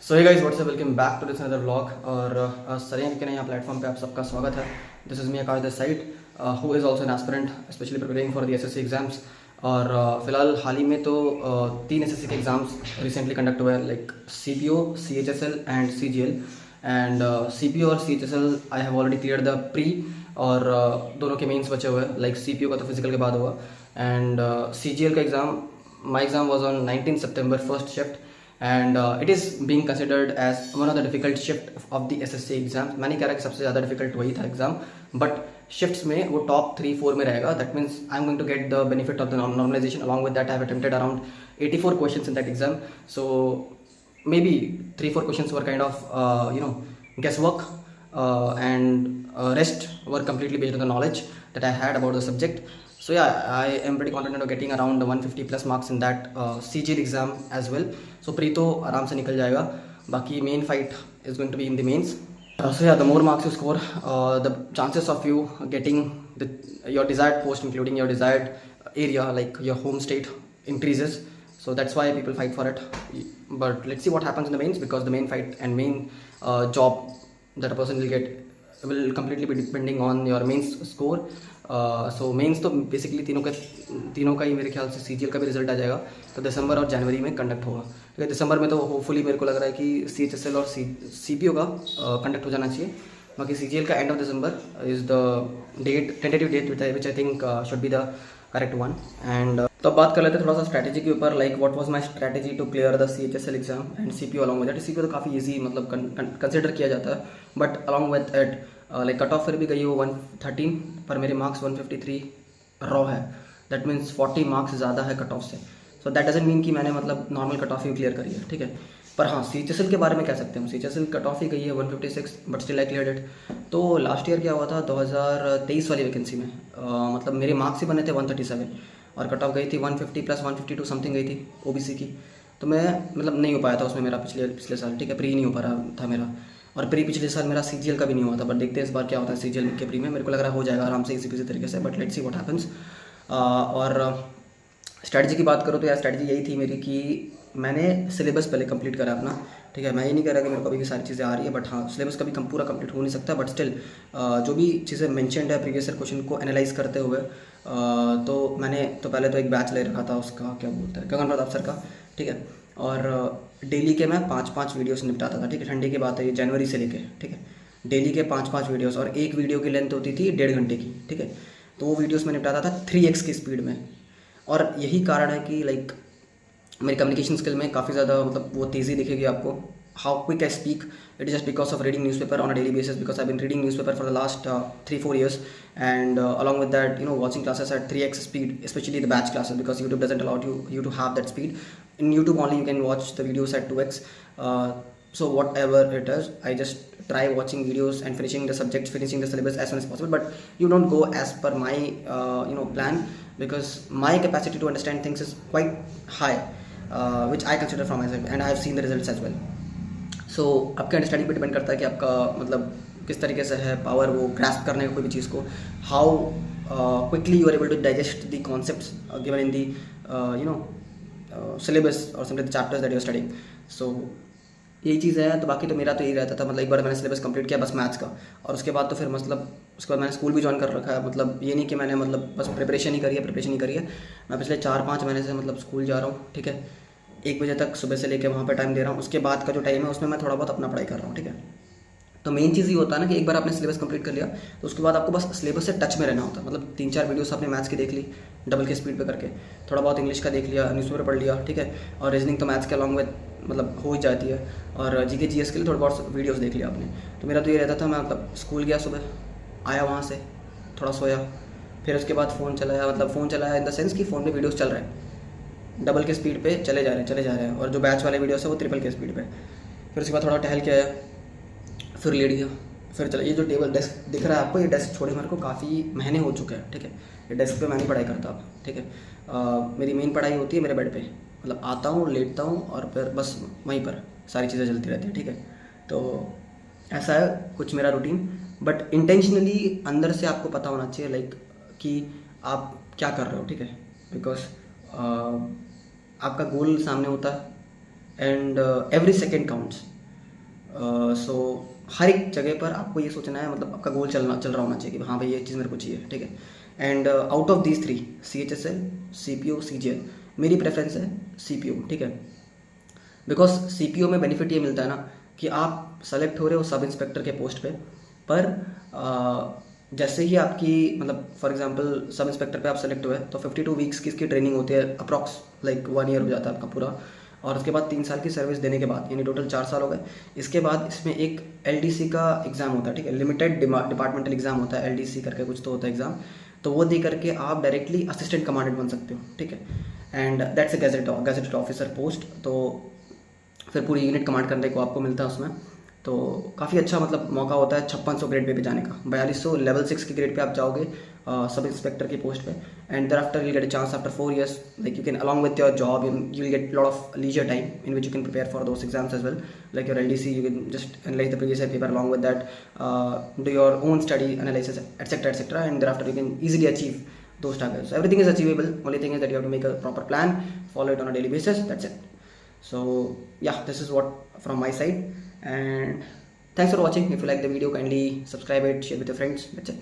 So hey guys what's up, welcome back to this another vlog. और सरें के नया प्लेटफॉर्म पे आप सबका स्वागत है। This is me Akash this side, who is also an aspirant specially preparing for the assessee exams. और फिलहाल हाल ही में तो 3 एसएससी के एग्जाम्स रिसेंटली कंडक्ट हुए हैं, like CPO, CHSL and CGL. And CPO और CHSL I have already clear the pre, और दोनों के मेंस बचे हुए हैं। लाइक सीपीओ का तो फिजिकल के बाद हुआ, एंड सीजीएल का exam, my exam was on 19 September first shift, and it is being considered as one of the difficult shift of the SSC exam. मैं नहीं कह रहा कि सबसे ज़्यादा डिफिकल्ट वही था एग्जाम, बट शिफ्ट्स में वो टॉप 3-4 में रहेगा। That means I am going to get the benefit of the normalization. Along with that I have attempted around 84 questions in that exam, so maybe 3-4 questions were kind of guesswork, and rest were completely based on the knowledge that I had about the subject. So yeah, I am pretty confident of getting around 150 plus marks in that CGL exam as well. So pre तो आराम से निकल जाएगा, बाकी main fight is going to be in the mains. So yeah, the more marks you score, the chances of you getting your desired post, including your desired area like your home state, increases. So that's why people fight for it. But let's see what happens in the mains, because the main fight and main job that a person will get will completely be depending on your mains score. So mains तो basically तीनों का ही मेरे ख्याल से CGL का भी result आ जाएगा, तो दिसंबर और जनवरी में कंडक्ट होगा। ठीक है, दिसंबर में तो होपफुली मेरे को लग रहा है कि CHSL और CPO का कंडक्ट हो जाना चाहिए। बाकी CGL का end of December is the date, tentative date which I think should be the correct one. And तो अब बात कर लेते हैं थोड़ा सा स्ट्रैटेजी के ऊपर, like what was my strategy to clear the CHSL exam and CPO along with that. CPO तो काफ़ी इजी मतलब कंसिडर किया जाता है, but along with it like cut off फिर भी गई हो 113, पर मेरे मार्क्स 153 रॉ है। दैट मीन्स 40 मार्क्स ज़्यादा है कट ऑफ से। सो दैट डजंट मीन कि मैंने मतलब नॉर्मल कट ऑफ ही क्लियर करी है। ठीक है, पर हाँ CHSL के बारे में कह सकते हैं, CHSL कट ऑफ ही गई है 156, but still I cleared it. तो लास्ट ईयर क्या हुआ था 2023 वाली वैकेंसी में, मतलब मेरे मार्क्स ही बने थे 137 और कट ऑफ गई थी 150 प्लस 152 समथिंग गई थी OBC की। तो मैं मतलब नहीं हो पाया था उसमें मेरा पिछले साल। ठीक है, प्री नहीं हो पा रहा था मेरा, और प्री पिछले साल मेरा CGL का भी नहीं हुआ था। बट देखते हैं इस बार क्या होता है CGL के प्री में। मेरे को लग रहा है हो जाएगा आराम से इसी तरीके से, but let's see what happens. और स्ट्रैटेजी की बात करूँ तो यार स्ट्रैटेजी यही थी मेरी कि मैंने सिलेबस पहले कंप्लीट करा अपना। ठीक है, मैं ये नहीं कह रहा कि मेरे को अभी भी सारी चीज़ें आ रही है, बट हाँ सिलेबस कभी पूरा कंप्लीट हो नहीं सकता, बट स्टिल जो भी चीज़ें मेंशन्ड है प्रीवियस ईयर क्वेश्चन को एनालाइज करते हुए, तो मैंने तो पहले तो एक बैच ले रखा था, उसका क्या बोलते हैं, गगन प्रताप सर का। ठीक है, और डेली के मैं 5-5 वीडियोस निपटाता था। ठीक है, ठंडी की बात है ये, जनवरी से लेके। ठीक है, डेली के 5-5 वीडियोस, और एक वीडियो की लेंथ होती थी 1.5 घंटे की। ठीक है, तो वो वीडियोस में निपटाता था 3x की स्पीड में। और यही कारण है कि लाइक मेरी कम्युनिकेशन स्किल में काफ़ी ज़्यादा मतलब वो तेज़ी दिखेगी आपको। How quick I speak, it is just because of reading newspaper on a daily basis, because I been reading newspaper for the last 3-4 years, and along with that watching classes at 3x speed, especially the batch classes, because YouTube doesn't allow you to have that speed. In YouTube only you can watch the videos at 2x. So whatever it is, I just try watching videos and finishing the subjects, finishing the syllabus as soon as possible. But you don't go as per my plan, because my capacity to understand things is quite high, which I consider from myself, and I have seen the results as well. So आपके understanding पे depend करता है कि आपका मतलब किस तरीके से है पावर वो ग्रास्प करने का कोई भी चीज़ को, how quickly you are able to digest the concepts given in the syllabus और something the chapters that you are studying. So यही चीज़ है। तो बाकी तो मेरा तो यही रहता था, मतलब एक बार मैंने सिलेबस कंप्लीट किया बस मैथ्स का, और उसके बाद तो फिर मतलब उसके बाद मैंने स्कूल भी ज्वाइन कर रखा है। मतलब ये नहीं कि मैंने मतलब बस प्रिपरेशन ही करी है, मैं पिछले 4-5 महीने से मतलब स्कूल जा रहा हूँ। ठीक है, 1 बजे तक सुबह से लेकर वहाँ पर टाइम दे रहा हूँ, उसके बाद का जो टाइम है उसमें मैं थोड़ा बहुत अपना पढ़ाई कर रहा हूँ। ठीक है, तो मेन चीज़ ये होता है ना कि एक बार आपने सिलेबस कंप्लीट कर लिया तो उसके बाद आपको बस सिलेबस से टच में रहना होता है। मतलब 3-4 वीडियोस आपने मैथ्स की देख ली डबल के स्पीड पे करके, थोड़ा बहुत इंग्लिश का देख लिया, न्यूज़पेपर पढ़ लिया। ठीक है, और रीजनिंग तो मैथ्स के अलॉन्ग विद मतलब हो ही जाती है, और GK GS के लिए थोड़ा बहुत वीडियोज़ देख लिया आपने। तो मेरा तो ये रहता था, मैं मतलब स्कूल गया, सुबह आया, वहाँ से थोड़ा सोया, फिर उसके बाद फ़ोन चलाया, मतलब फ़ोन चलाया इन द सेंस कि फ़ोन में वीडियोज़ चल रहे हैं, डबल के स्पीड पे चले जा रहे हैं, और जो बैच वाले वीडियोस है वो ट्रिपल के स्पीड पे। फिर उसके बाद थोड़ा टहल के आया, फिर लेट गया, फिर चला। ये जो टेबल डेस्क दिख रहा है आपको, ये डेस्क छोड़े मेरे को काफ़ी महीने हो चुके हैं। ठीक है, ये डेस्क पे मैं नहीं पढ़ाई करता अब। ठीक है, मेरी मेन पढ़ाई होती है मेरे बेड पे, मतलब आता हूँ, लेटता हूँ, और फिर बस वहीं पर सारी चीज़ें चलती रहती हैं। ठीक है, तो ऐसा है कुछ मेरा रूटीन, बट इंटेंशनली अंदर से आपको पता होना चाहिए लाइक कि आप क्या कर रहे हो। ठीक है, बिकॉज आपका गोल सामने होता है, एंड एवरी सेकेंड काउंट्स। सो हर एक जगह पर आपको ये सोचना है, मतलब आपका गोल चल रहा होना चाहिए कि हाँ भाई ये चीज़ मेरे को चाहिए, ठीक है। And out of these 3, CHSL, CPU, CGL, मेरी प्रेफरेंस है CPU, ठीक है। बिकॉज CPU में बेनिफिट ये मिलता है ना कि आप सेलेक्ट हो रहे हो सब इंस्पेक्टर के पोस्ट पे, पर जैसे ही आपकी मतलब फॉर एग्जांपल सब इंस्पेक्टर पे आप सेलेक्ट हुए तो 52 वीक्स की इसकी ट्रेनिंग होती है, अप्रॉक्स लाइक 1 ईयर हो जाता है आपका पूरा। और उसके बाद 3 साल की सर्विस देने के बाद, यानी टोटल 4 साल हो गए। इसके बाद इसमें एक LDC का एग्ज़ाम होता है, ठीक है, लिमिटेड डिपार्टमेंटल एग्ज़ाम होता है, LDC करके कुछ तो होता है एग्ज़ाम। तो वो दे करके आप डायरेक्टली असिस्टेंट कमांडेंट बन सकते हो, ठीक है। And that's a gazetted officer post. तो फिर पूरी यूनिट कमांड करने को आपको मिलता है उसमें। तो काफ़ी अच्छा मतलब मौका होता है 5600 ग्रेड पे जाने का। 4200 लेवल 6 की ग्रेड पे आप जाओगे सब इंस्पेक्टर की पोस्ट पे। And thereafter you get a chance after 4 years, like you can along with your job you will get lot of leisure time in which you can prepare for those exams as well, like your LDC you can just analyze the previous year paper, along with that do your own study analysis, etc., and thereafter you can easily achieve those targets. So everything is achievable, only thing is that you have to make a proper plan, follow it on a daily basis, that's it. So yeah, this is what from my side, and thanks for watching. If you like the video, kindly subscribe it, share with your friends, that's it.